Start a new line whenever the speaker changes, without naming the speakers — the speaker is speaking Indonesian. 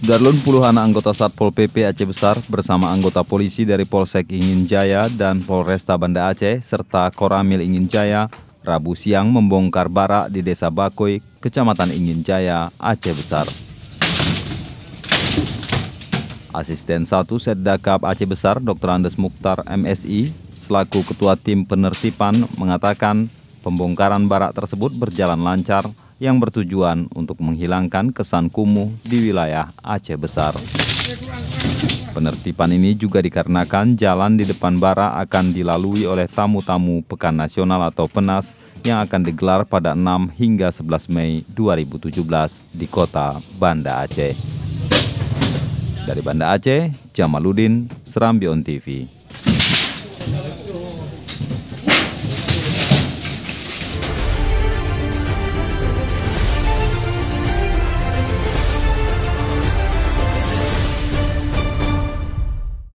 Sudarlun puluhan anggota Satpol PP Aceh Besar bersama anggota polisi dari Polsek Ingin Jaya dan Polresta Banda Aceh serta Koramil Ingin Jaya Rabu siang membongkar barak di Desa Bakoy, Kecamatan Ingin Jaya, Aceh Besar. Asisten 1 Setdakap Aceh Besar Dr. Andes Mukhtar MSI selaku Ketua Tim Penertiban mengatakan pembongkaran barak tersebut berjalan lancar yang bertujuan untuk menghilangkan kesan kumuh di wilayah Aceh Besar. Penertiban ini juga dikarenakan jalan di depan barak akan dilalui oleh tamu-tamu Pekan Nasional atau PENAS yang akan digelar pada 6 hingga 11 Mei 2017 di kota Banda Aceh. Dari Banda Aceh, Jamaluddin, Serambi On TV.